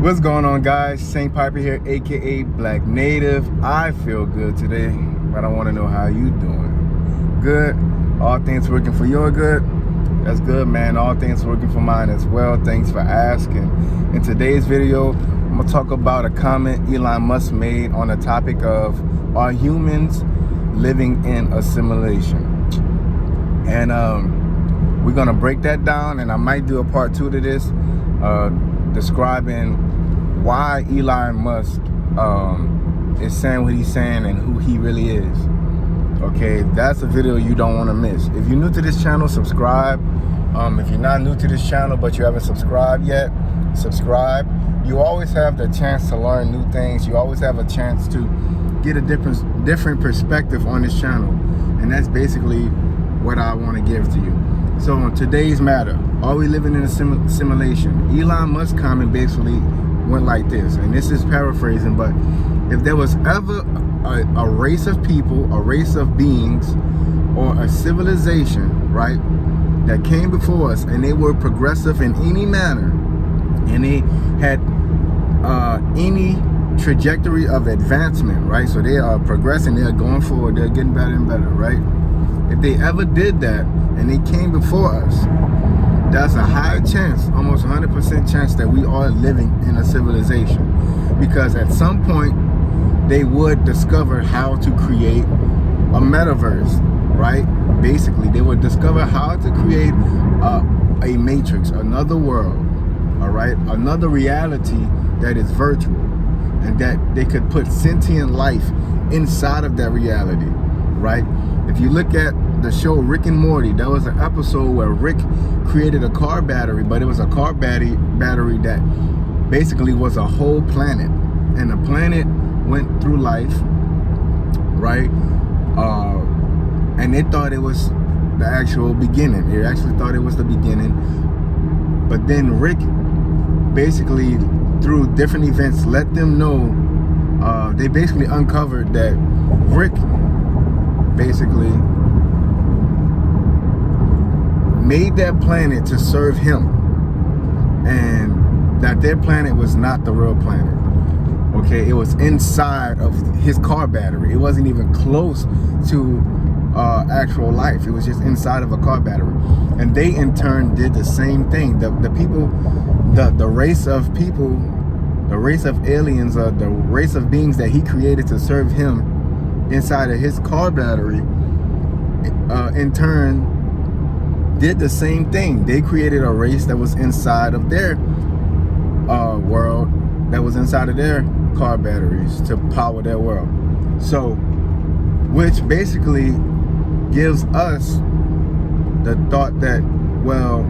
What's going on, guys? saintPiper here, aka Black Native. I feel good today, but I want to know how you doing. Good? All things working for your good? That's good, man. All things working for mine as well. Thanks for asking. In today's video, I'm gonna talk about a comment Elon Musk made on the topic of, are humans living in assimilation? And we're gonna break that down, and I might do a part 2 to this, describing why Elon Musk is saying what he's saying and who he really is. Okay, that's a video you don't want to miss. If you're new to this channel, subscribe. If you're not new to this channel but you haven't subscribed yet, subscribe. You always have the chance to learn new things. You always have a chance to get a different perspective on this channel, and that's basically what I want to give to you. So on today's matter, are we living in a simulation? Elon Musk comment basically went like this, and this is paraphrasing, but if there was ever a race of people, a race of beings, or a civilization, right, that came before us and they were progressive in any manner, and they had any trajectory of advancement, right, so they are progressing, they are going forward, they're getting better and better, right? If they ever did that and they came before us, that's a high chance, almost 100% chance, that we are living in a civilization, because at some point they would discover how to create a metaverse, right? Basically, they would discover how to create a matrix, another world, all right, another reality that is virtual, and that they could put sentient life inside of that reality, right? If you look at the show Rick and Morty, there was an episode where Rick created a car battery, but it was a car battery that basically was a whole planet, and the planet went through life, right? And they thought it was the actual beginning. They actually thought it was the beginning, but then Rick basically, through different events, let them know, they basically uncovered that Rick basically made that planet to serve him, and that their planet was not the real planet. Okay, it was inside of his car battery. It wasn't even close to actual life. It was just inside of a car battery. And they in turn did the same thing. The people, the race of people, the race of aliens, the race of beings that he created to serve him inside of his car battery, in turn did the same thing. They created a race that was inside of their world, that was inside of their car batteries to power their world. So, which basically gives us the thought that, well,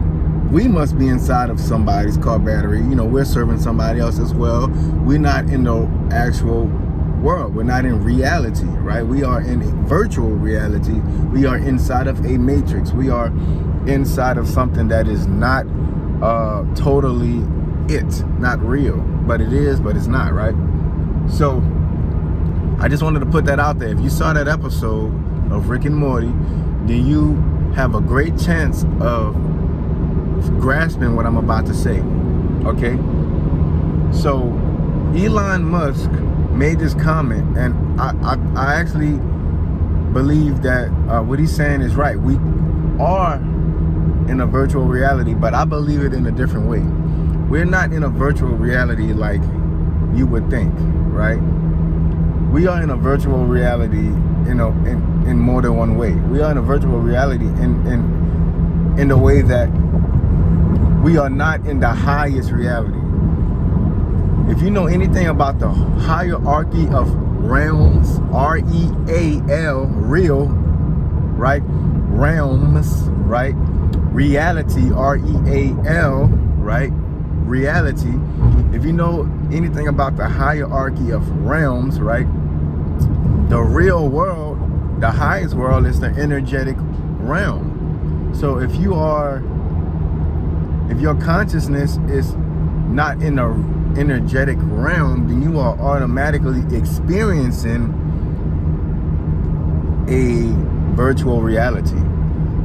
we must be inside of somebody's car battery. You know, we're serving somebody else as well. We're not in the actual world. We're not in reality, right? We are in virtual reality. We are inside of a matrix. We are inside of something that is not totally not real, but it is, but it's not, right? So I just wanted to put that out there. If you saw that episode of Rick and Morty, then you have a great chance of grasping what I'm about to say. Okay, so Elon Musk made this comment, and I actually believe that what he's saying is right. We are in a virtual reality, but I believe it in a different way. We're not in a virtual reality like you would think, right? We are in a virtual reality, you know, in more than one way. We are in a virtual reality in the way that we are not in the highest reality. If you know anything about the hierarchy of realms, R-E-A-L, real, right? Realms, right? Reality, R-E-A-L, right? Reality. If you know anything about the hierarchy of realms, right? The real world, the highest world, is the energetic realm. So if your consciousness is not in the energetic realm, then you are automatically experiencing a virtual reality,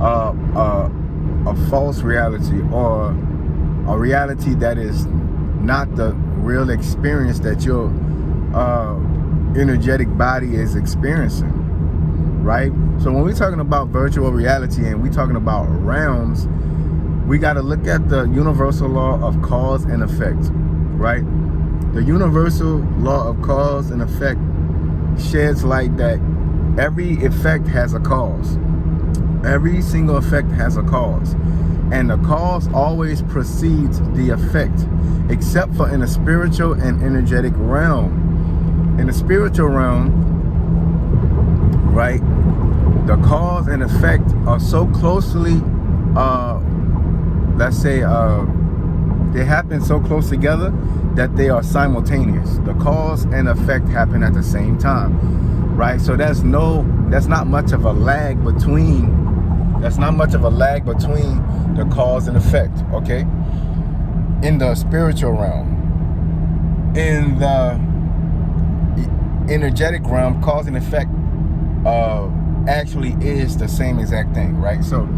a false reality, or a reality that is not the real experience that your energetic body is experiencing, right? So when we're talking about virtual reality and we're talking about realms, we got to look at the universal law of cause and effect, right? The universal law of cause and effect sheds light that every effect has a cause. Every single effect has a cause. And the cause always precedes the effect, except for in the spiritual and energetic realm. In the spiritual realm, right, the cause and effect are so closely, let's say, they happen so close together that they are simultaneous. The cause and effect happen at the same time, right? So that's not much of a lag between. That's not much of a lag between the cause and effect, okay? In the spiritual realm. In the energetic realm, cause and effect actually is the same exact thing, right? So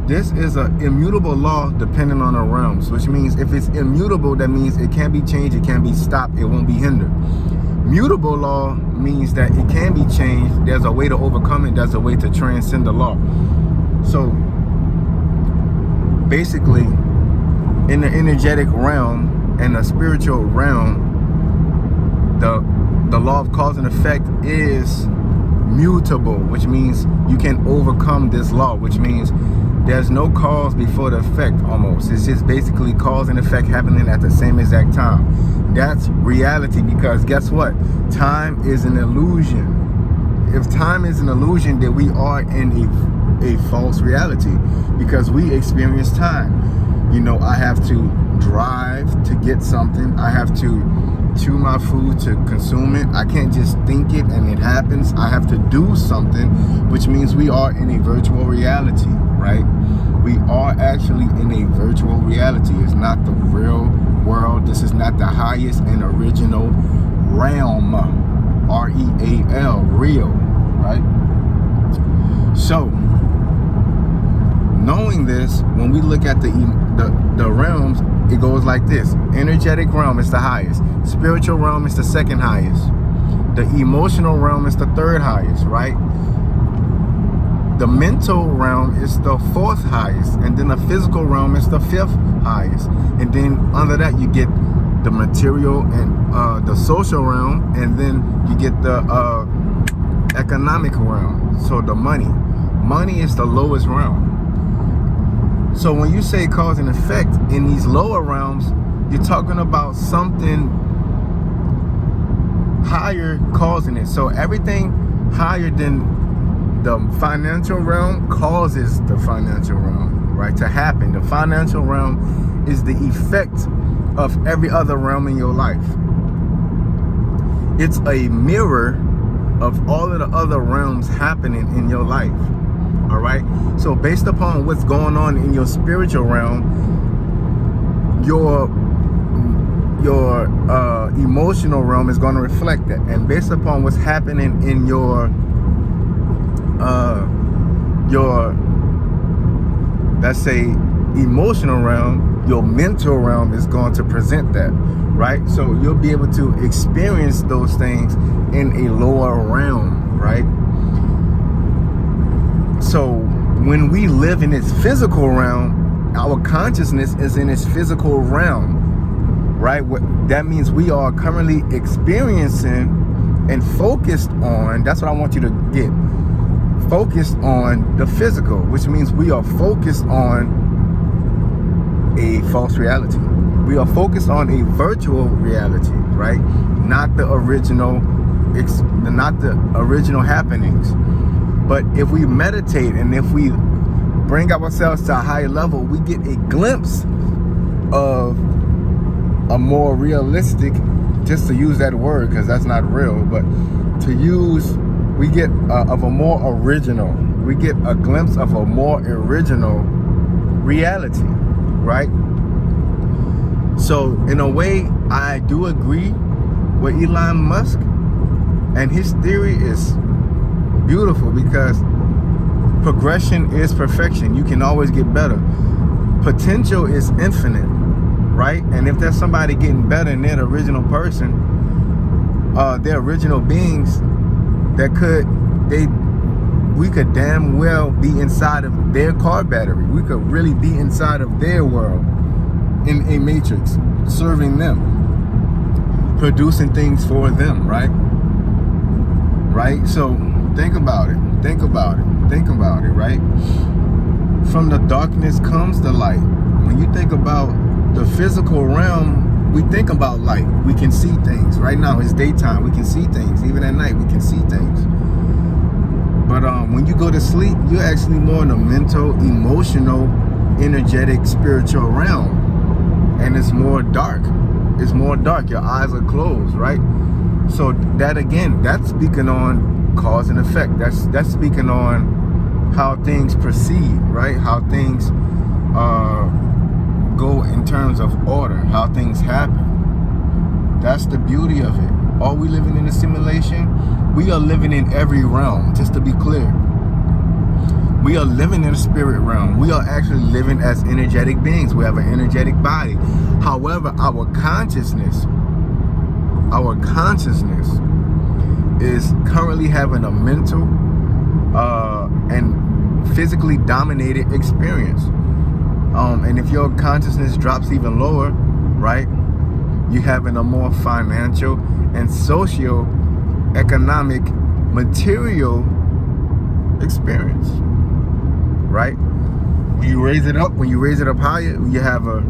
this is an immutable law depending on the realms, which means if it's immutable, that means it can't be changed, it can't be stopped, it won't be hindered. Mutable law means that it can be changed, there's a way to overcome it, there's a way to transcend the law. So basically, in the energetic realm and the spiritual realm, the law of cause and effect is mutable, which means you can overcome this law, which means there's no cause before the effect almost. It's just basically cause and effect happening at the same exact time. That's reality, because guess what? Time is an illusion. If time is an illusion, then we are in a false reality, because we experience time. You know, I have to drive to get something. I have to chew my food to consume it. I can't just think it and it happens. I have to do something, which means we are in a virtual reality, right? We are actually in a virtual reality. It's not the real world. This is not the highest and original realm. R-E-A-L, real, right? So knowing this, when we look at the realms, it goes like this. Energetic realm is the highest. Spiritual realm is the second highest. The emotional realm is the third highest, right? The mental realm is the fourth highest. And then the physical realm is the fifth highest. And then under that, you get the material and the social realm. And then you get the economic realm. So the money. Money is the lowest realm. So when you say cause and effect in these lower realms, you're talking about something higher causing it. So everything higher than the financial realm causes the financial realm, right, to happen. The financial realm is the effect of every other realm in your life. It's a mirror of all of the other realms happening in your life. All right. So based upon what's going on in your spiritual realm, your emotional realm is going to reflect that. And based upon what's happening in your let's say emotional realm, your mental realm is going to present that, right? So you'll be able to experience those things in a lower realm, right? So when we live in its physical realm, our consciousness is in its physical realm, right? That means we are currently experiencing and focused on, that's what I want you to get, focused on the physical, which means we are focused on a false reality. We are focused on a virtual reality, right? Not the original happenings. But if we meditate and if we bring ourselves to a higher level, we get a glimpse of a more realistic, just to use that word because that's not real, but to use, we get of a more original, we get a glimpse of a more original reality, right? So in a way, I do agree with Elon Musk, and his theory is beautiful because progression is perfection. You can always get better. Potential is infinite, right? And if there's somebody getting better than their original person, their original beings, we could damn well be inside of their car battery. We could really be inside of their world in a matrix, serving them, producing things for them, right? Right? So think about it. Think about it. Think about it, right? From the darkness comes the light. When you think about the physical realm, we think about light. We can see things. Right now it's daytime. We can see things. Even at night we can see things. But when you go to sleep, you're actually more in a mental, emotional, energetic, spiritual realm. And it's more dark. It's more dark. Your eyes are closed, right? So that again, that's speaking on cause and effect. That's speaking on how things proceed, right? How things go in terms of order, how things happen. That's the beauty of it. Are we living in a simulation? We are living in every realm, just to be clear. We are living in the spirit realm. We are actually living as energetic beings. We have an energetic body. However, our consciousness is currently having a mental and physically dominated experience. And if your consciousness drops even lower, right, you're having a more financial and socio-economic material experience, right? When you raise it up higher, you have a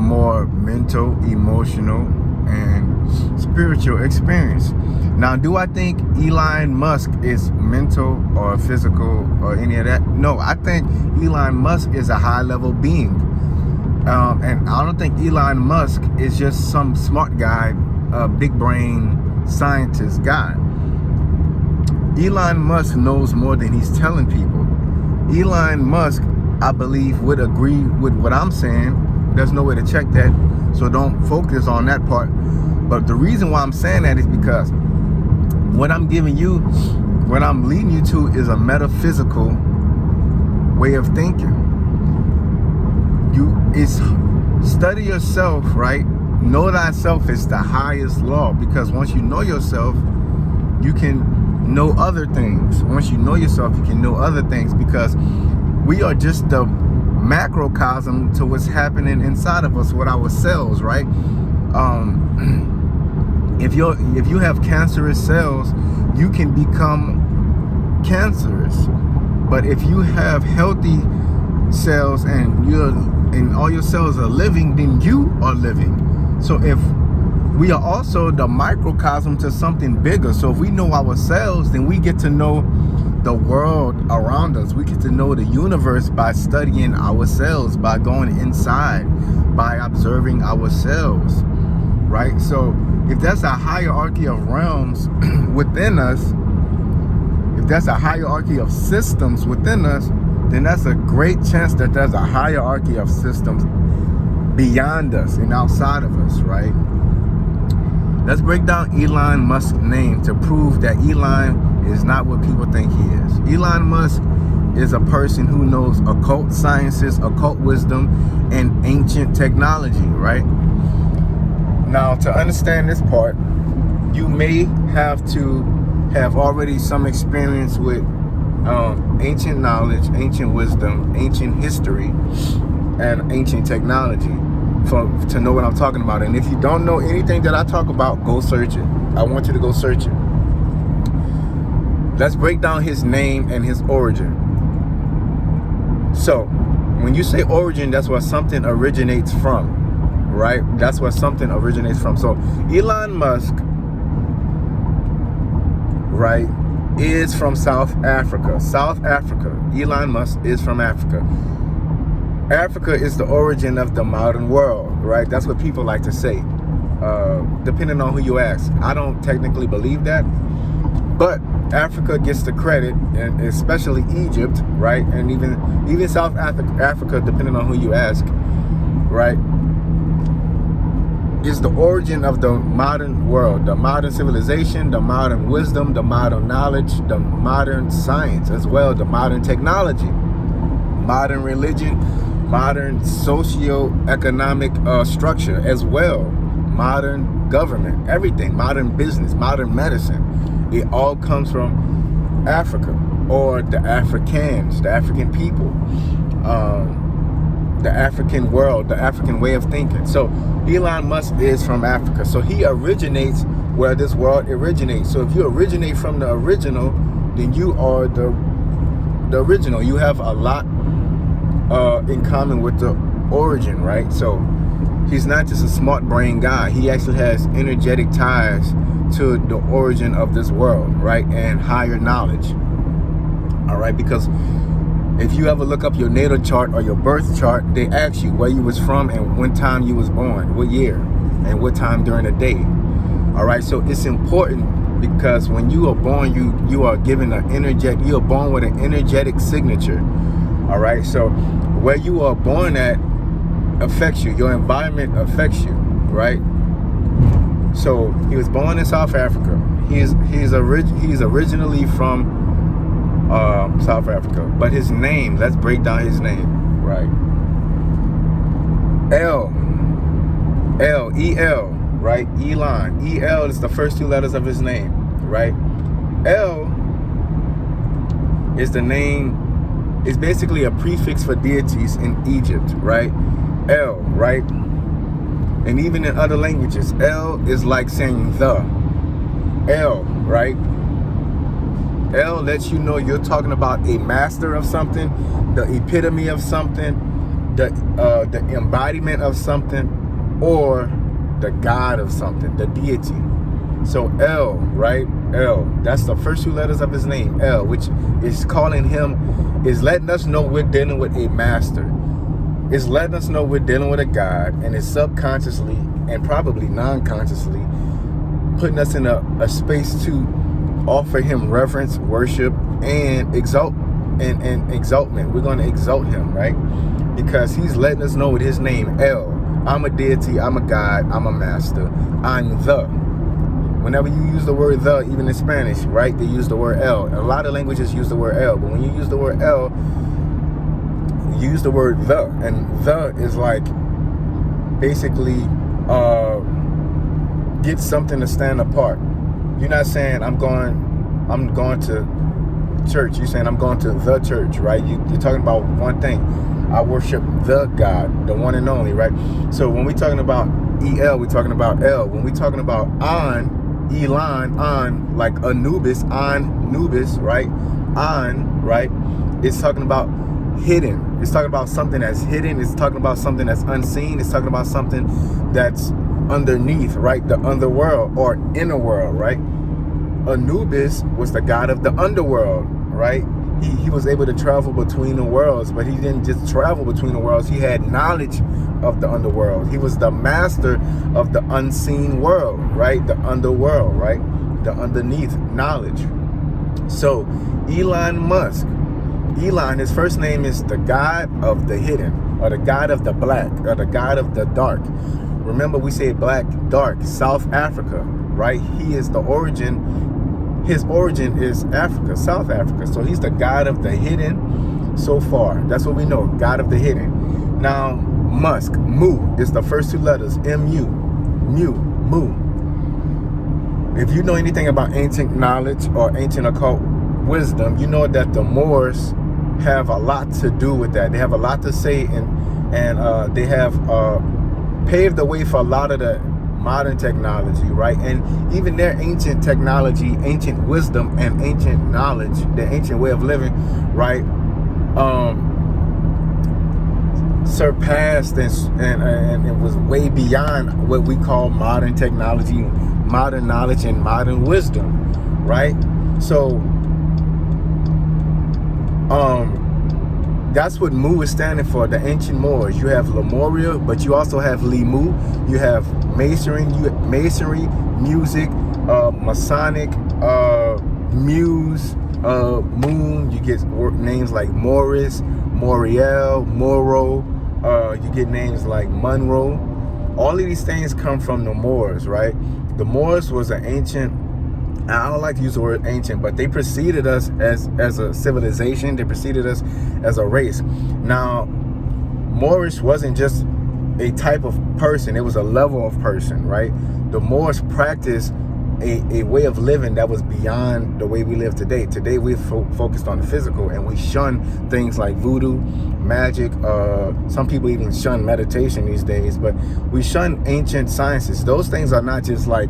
more mental, emotional, and spiritual experience. Now, do I think Elon Musk is mental or physical or any of that? No, I think Elon Musk is a high-level being. And I don't think Elon Musk is just some smart guy, big brain scientist guy. Elon Musk knows more than he's telling people. Elon Musk, I believe, would agree with what I'm saying. There's no way to check that, so don't focus on that part. But the reason why I'm saying that is because what I'm giving you, what I'm leading you to, is a metaphysical way of thinking. Study yourself, right? Know thyself is the highest law, because once you know yourself, you can know other things. Once you know yourself, you can know other things, because we are just the macrocosm to what's happening inside of us with our cells, right? If you have cancerous cells, you can become cancerous. But if you have healthy cells and all your cells are living, then you are living. So if we are also the microcosm to something bigger. So if we know ourselves, then we get to know the world around us. We get to know the universe by studying ourselves, by going inside, by observing ourselves, right? So if that's a hierarchy of realms within us, if that's a hierarchy of systems within us, then that's a great chance that there's a hierarchy of systems beyond us and outside of us, right? Let's break down Elon Musk's name to prove that Elon is not what people think he is. Elon Musk is a person who knows occult sciences, occult wisdom, and ancient technology, right? Now, to understand this part, you may have to have already some experience with ancient knowledge, ancient wisdom, ancient history, and ancient technology to know what I'm talking about. And if you don't know anything that I talk about, go search it. I want you to go search it. Let's break down his name and his origin. So, when you say origin, that's where something originates from, right? That's where something originates from. So, Elon Musk, right, is from South Africa. South Africa. Elon Musk is from Africa. Africa is the origin of the modern world, right? That's what people like to say, depending on who you ask. I don't technically believe that, but Africa gets the credit, and especially Egypt, right? And even South Africa, depending on who you ask, right, is the origin of the modern world, the modern civilization, the modern wisdom, the modern knowledge, the modern science as well, the modern technology, modern religion, modern socio-economic structure as well, modern government, everything, modern business, modern medicine. It all comes from Africa, or the Africans, the African people, the African world, the African way of thinking. So Elon Musk is from Africa. So he originates where this world originates. So if you originate from the original, then you are the original. You have a lot in common with the origin, right? So he's not just a smart brain guy. He actually has energetic ties to the origin of this world, right? And higher knowledge. All right, because if you ever look up your natal chart or your birth chart, they ask you where you was from and when time you was born, what year and what time during the day. All right, so it's important because when you are born, you are given an energetic, you are born with an energetic signature. All right, so where you are born at affects you. Your environment affects you, right? So he was born in South Africa. He's originally from South Africa, but his name, let's break down his name, right? E-L, right? Elon. E-L is the first two letters of his name, right? L is the name, is basically a prefix for deities in Egypt, right? L, right? And even in other languages, L is like saying the. L, right? L lets you know you're talking about a master of something, the epitome of something, the embodiment of something, or the God of something, the deity. So L, right? L. That's the first two letters of his name, L, which is calling him, is letting us know we're dealing with a master. It's letting us know we're dealing with a God, and it's subconsciously and probably non-consciously putting us in a space to offer him reverence, worship, and exaltment. We're going to exalt him, right? Because he's letting us know with his name, L. I'm a deity, I'm a God, I'm a master, I'm the. Whenever you use the word the, even in Spanish, right, they use the word L. A lot of languages use the word L, but when you use the word L, you use the word the, and the is like basically get something to stand apart. You're not saying I'm going to church. You're saying I'm going to the church, right? You're talking about one thing. I worship the God, the one and only, right? So when we're talking about E-L, we're talking about L. When we're talking about Elon, like Anubis, Nubis, right? Right? It's talking about hidden. It's talking about something that's hidden. It's talking about something that's unseen. It's talking about something that's underneath, right? The underworld or inner world, right? Anubis was the god of the underworld, right? He was able to travel between the worlds, but he didn't just travel between the worlds. He had knowledge of the underworld. He was the master of the unseen world, right? The underworld, right? The underneath knowledge. So Elon Musk, Elon, his first name is the God of the hidden, or the God of the black, or the God of the dark. Remember, we say black, dark, South Africa, right? He is the origin. His origin is Africa, South Africa. So he's the God of the hidden so far. That's what we know, God of the hidden. Now, Musk, Mu, is the first two letters, M-U, Mu. If you know anything about ancient knowledge or ancient occult wisdom, you know that the Moors have a lot to do with that. They have a lot to say, and they have paved the way for a lot of the modern technology, right? And even their ancient technology, ancient wisdom, and ancient knowledge, their ancient way of living, right, surpassed and it was way beyond what we call modern technology, modern knowledge, and modern wisdom, right? So that's what Mu is standing for, the ancient Moors. You have Lemuria, but you also have Limu. You have masonry, music, Masonic, Muse, Moon. You get names like Morris, Moriel, Moro. You get names like Monroe. All of these things come from the Moors, right? The Moors was an ancient, I don't like to use the word ancient, but they preceded us as a civilization. They preceded us as a race. Now, Moorish wasn't just a type of person, it was a level of person, right? The Moors practiced a way of living that was beyond the way we live today. Today we're focused on the physical, and we shun things like voodoo, magic. Some people even shun meditation these days, but we shun ancient sciences. Those things are not just like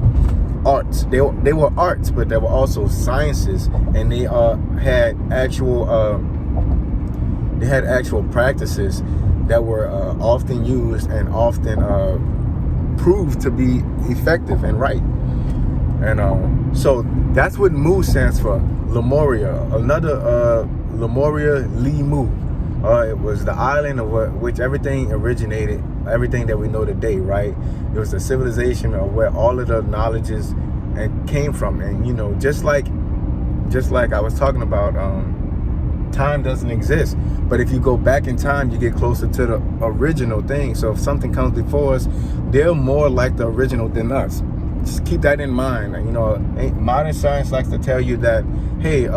arts. They were arts, but they were also sciences, and they had actual practices that were often used and often proved to be effective and right. And so that's what Mu stands for, Lemuria. Another Lemuria, Mu. It was the island of which everything originated, everything that we know today, right? It was the civilization of where all of the knowledges and came from. And you know, just like I was talking about, time doesn't exist, but if you go back in time, you get closer to the original thing. So if something comes before us, they're more like the original than us. Just keep that in mind. You know, modern science likes to tell you that, hey,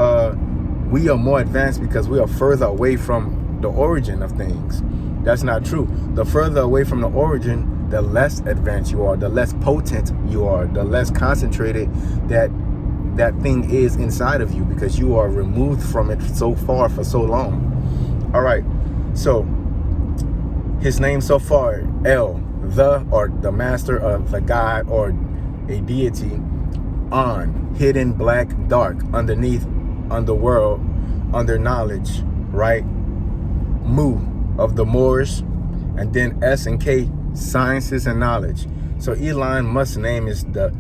we are more advanced because we are further away from the origin of things. That's not true. The further away from the origin, the less advanced you are, the less potent you are, the less concentrated that thing is inside of you, because you are removed from it so far for so long. All right, so his name so far, El, the master of the God or a deity, on, hidden, black, dark, underneath, underworld, under knowledge, right? Mu, of the Moors, and then S and K, sciences and knowledge. So Elon Musk's name is the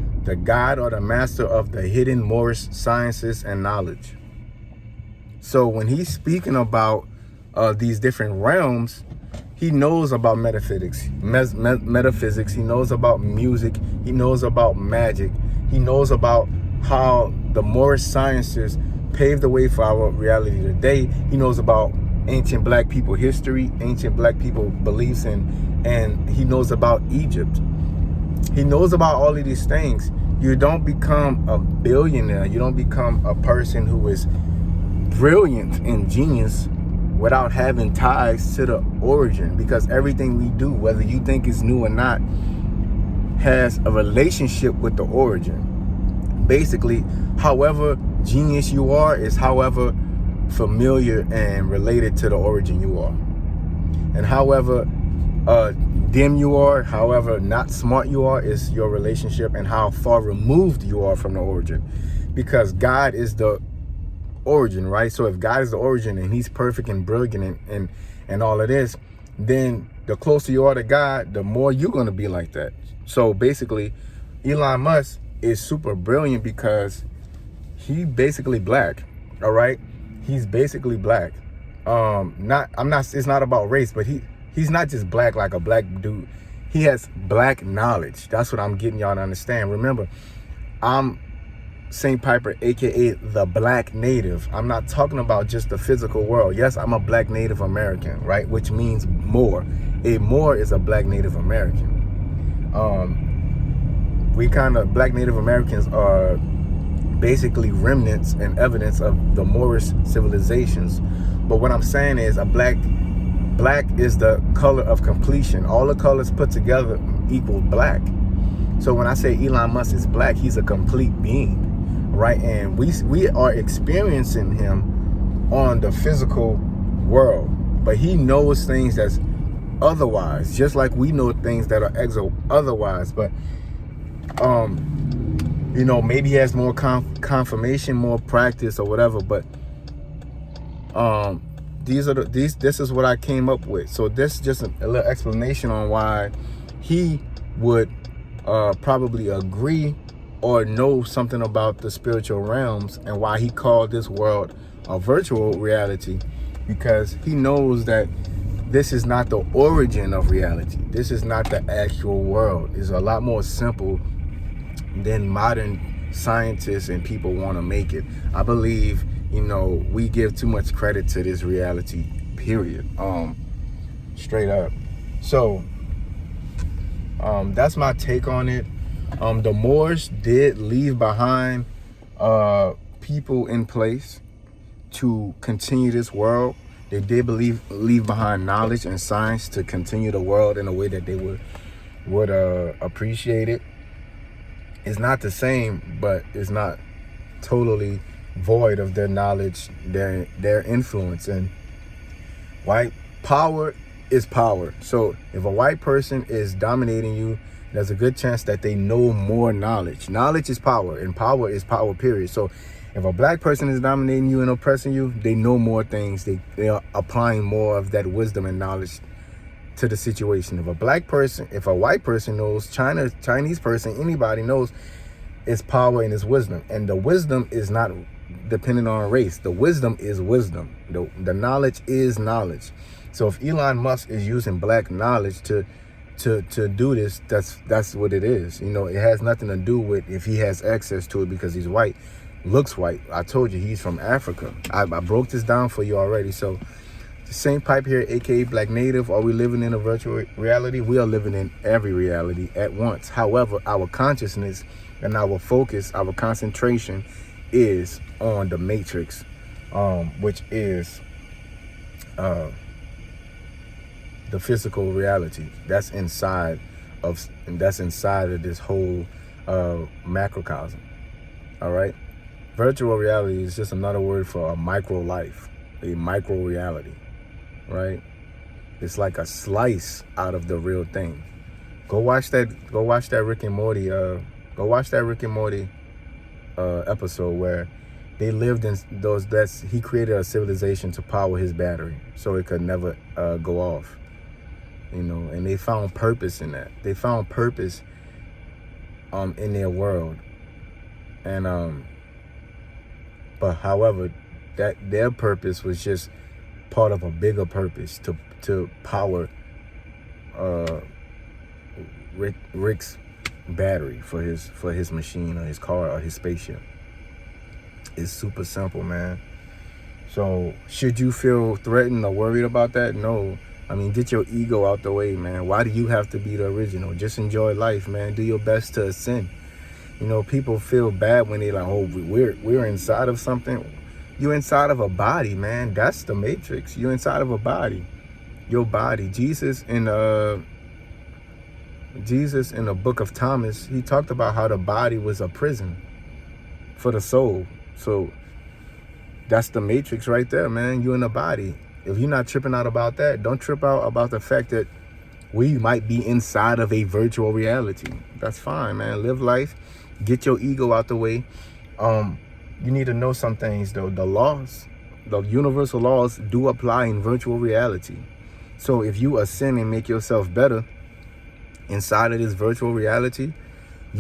God or the master of the hidden Moorish sciences and knowledge. So when he's speaking about these different realms, he knows about metaphysics. Metaphysics. He knows about music. He knows about magic. He knows about how the Moorish sciences paved the way for our reality today. He knows about ancient black people history, ancient black people beliefs, and he knows about Egypt. He knows about all of these things. You don't become a billionaire. You don't become a person who is brilliant and genius without having ties to the origin, because everything we do, whether you think it's new or not, has a relationship with the origin. Basically, however genius you are is however familiar and related to the origin you are. And however dim you are, however not smart you are, is your relationship and how far removed you are from the origin. Because God is the origin, right? So if God is the origin and he's perfect and brilliant and all of this, then the closer you are to God, the more you're going to be like that. So basically, Elon Musk is super brilliant because he basically black. All right, he's basically black. It's not about race, but he's not just black like a black dude. He has black knowledge. That's what I'm getting y'all to understand. Remember, I'm saintPiper, aka the Black Native. I'm not talking about just the physical world. Yes, I'm a Black Native American, right? Which means Moor. A Moor is a Black Native American. Black Native Americans are basically remnants and evidence of the Moorish civilizations. But what I'm saying is black is the color of completion. All the colors put together equal black. So when I say Elon Musk is black, he's a complete being, right? And we are experiencing him on the physical world, but he knows things that's otherwise, just like we know things that are otherwise. But you know, maybe he has more confirmation, more practice or whatever, but this is what I came up with. So this is just a little explanation on why he would probably agree or know something about the spiritual realms, and why he called this world a virtual reality, because he knows that this is not the origin of reality. This is not the actual world. It's a lot more simple than modern scientists and people want to make it. I believe, you know, we give too much credit to this reality, period. Straight up. So that's my take on it. The Moors did leave behind people in place to continue this world, They did leave behind knowledge and science to continue the world in a way that they would appreciate it. It's not the same, but it's not totally void of their knowledge, their influence. And white power is power. So if a white person is dominating you, there's a good chance that they know more knowledge. Knowledge is power, and power is power, period. So if a black person is dominating you and oppressing you, they know more things. They are applying more of that wisdom and knowledge to the situation. If a white person knows, Chinese person, anybody knows, it's power and it's wisdom. And the wisdom is not dependent on race. The wisdom is wisdom. The knowledge is knowledge. So if Elon Musk is using black knowledge to do this, that's what it is. You know, it has nothing to do with if he has access to it because he's white, looks white. I told you he's from Africa. I broke this down for you already. So saintPiper here, aka Black Native. Are we living in a virtual reality? We are living in every reality at once. However, our consciousness and our focus, our concentration is on the matrix, which is the physical reality that's inside of this whole macrocosm. All right, virtual reality is just another word for a micro life, a micro reality, right? It's like a slice out of the real thing. Go watch that Rick and Morty episode where they lived in those. He created a civilization to power his battery so it could never go off. You know, and they found purpose in that. They found purpose in their world, and but however, that their purpose was just part of a bigger purpose to power Rick's battery for his machine or his car or his spaceship. It's super simple, man. So should you feel threatened or worried about that? No. I mean, get your ego out the way, man. Why do you have to be the original? Just enjoy life, man. Do your best to ascend. You know, people feel bad when they like, oh, we're inside of something. You're inside of a body, man. That's the matrix. You're inside of a body. Your body. Jesus in the book of Thomas, he talked about how the body was a prison for the soul. So that's the matrix right there, man. You in the body. If you're not tripping out about that, don't trip out about the fact that we might be inside of a virtual reality. That's fine, man. Live life. Get your ego out the way. You need to know some things, though. The universal laws do apply in virtual reality. So if you ascend and make yourself better inside of this virtual reality,